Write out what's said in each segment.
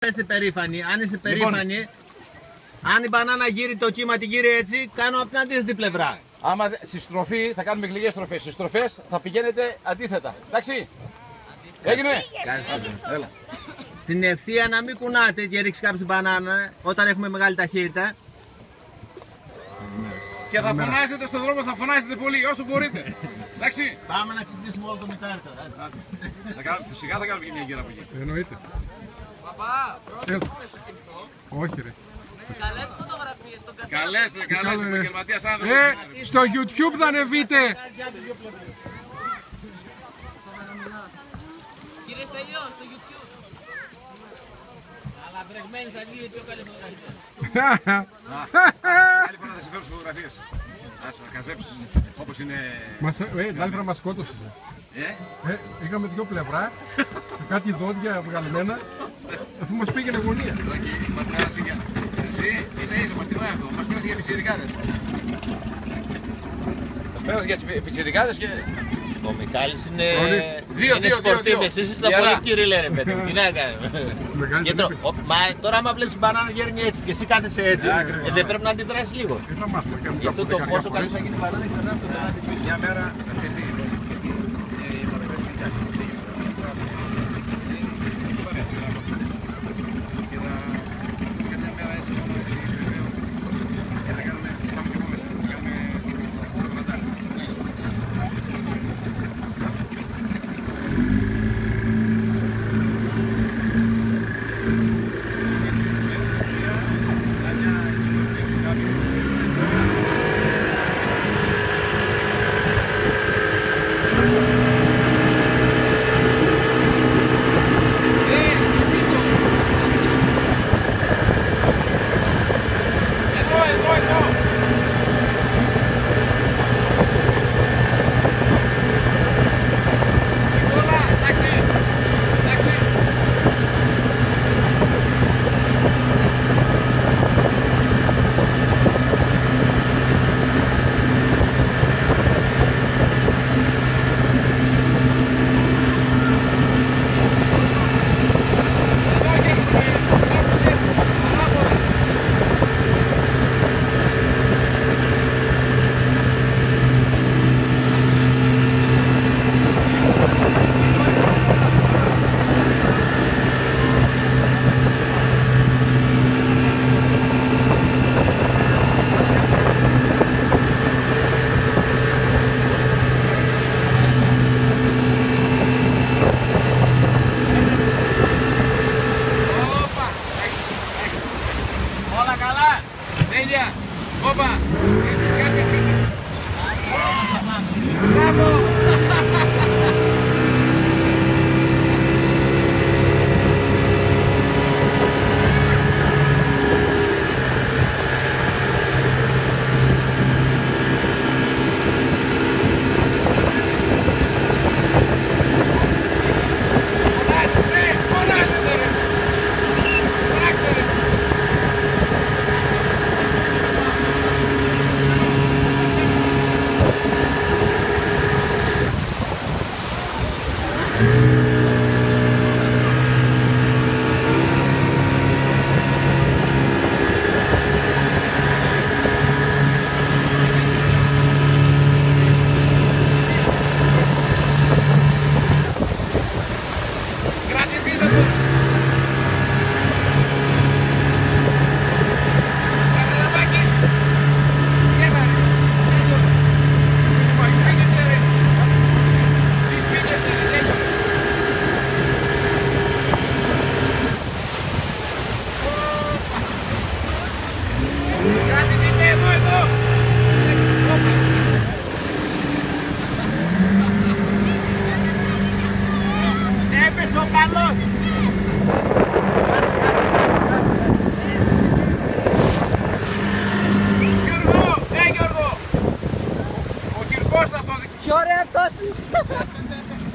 Είστε περήφανοι. Αν είστε περήφανοι, αν η μπανάνα γύρει το κύμα, τη γύρει έτσι, κάνω από την αντίθετη πλευρά. Άμα στη στροφή θα κάνουμε γλυκές στροφές. Στις στροφές θα πηγαίνετε αντίθετα. Εντάξει. Έγινε. Έλα. Στην ευθεία να μην κουνάτε και ρίξει κάποιο μπανάνα όταν έχουμε μεγάλη ταχύτητα. Και θα φωνάζετε στον δρόμο, θα φωνάζετε πολύ όσο μπορείτε. Εντάξει. Πάμε να ξυπνήσουμε όλο το μητάρι τώρα. Φυσικά θα κάνουμε και μια γύρα από εκεί. Εννοείται. Παπά, πρόσεχε στο κινητό. Όχι ρε. Καλές φωτογραφίες στον καθένα. Καλές, επαγγελματίας άνθρωπος. Στο YouTube θα ανεβείτε. Κύριε Στέλιο, στο YouTube. Αλλά βρεγμένη θα βγει πιο καλή φωτογραφία. Άλλη φορά θα σε φέρω στις φωτογραφίες. Ας να καζέψεις όπως είναι... Την άλλη φορά μας σκότωσες. Είχαμε δυο πλευρά, κάτι δόντια βγαλμένα, αφού μας πήγαινε γωνία. Εσύ, ίσα μας τιμάει αυτό, μας πέρασε για πιτσιρικάδες. Μας πέρασε για πιτσιρικάδες και... Ο Μιχάλης είναι Δύο. εσείς είστε πολύ κυριλέ ρε παιδί, τι να κάνουμε. Μα τώρα άμα βλέπεις μπανάνα γέρνει έτσι και εσύ κάθεσαι έτσι, δεν πρέπει να αντιδράσεις λίγο. Γι' αυτό το πόσο καλή θα γίνει η μπανάνα εξαρτάται από το πελάτη πίσω. Μια μέρα θα ξεφύγει.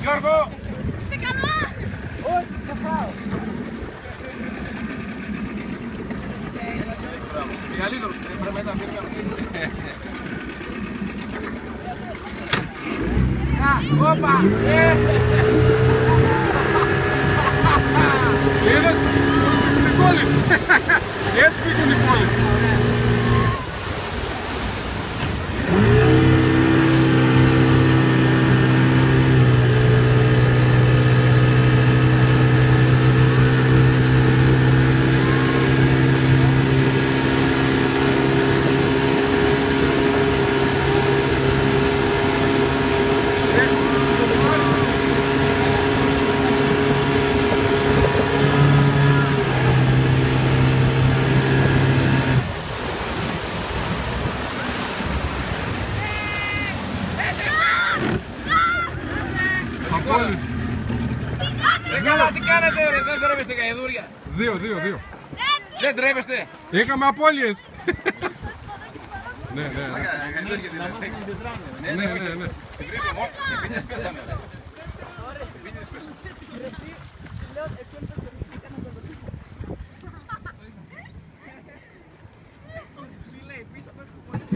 Γιώργο! Είσαι καλά! Όχι, θα φάω. Μεγαλύτερος, πρέπει να τα φύγαμε. Να, όπα! Είδες! πόλη. Έτσι πήγαινε η πόλη. Τι κάνετε ρε, δεν τρέπεστε καηδούρια. Δύο. Δεν τρέπεστε. Είχαμε απώλειες. Ναι. Επίτες πέσαμε.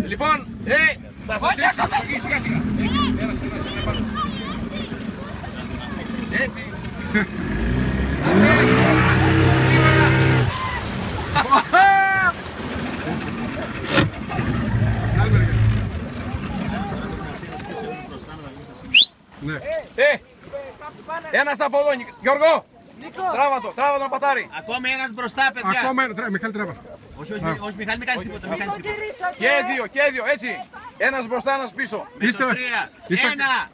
Λοιπόν, θα σας δείξω. Σιγά σιγά. Έτσι. Ναι. Ένας από εδώ, Γιώργο. Τράβα το πατάρι. Ακόμη ένας μπροστά, παιδιά. Ακόμα ένα. Μιχάλη, τρέβα. Όχι, Μιχάλη, μην κάνεις τίποτα. Και δύο, έτσι. Ένας μπροστά, ένας πίσω. Με το 3. 1,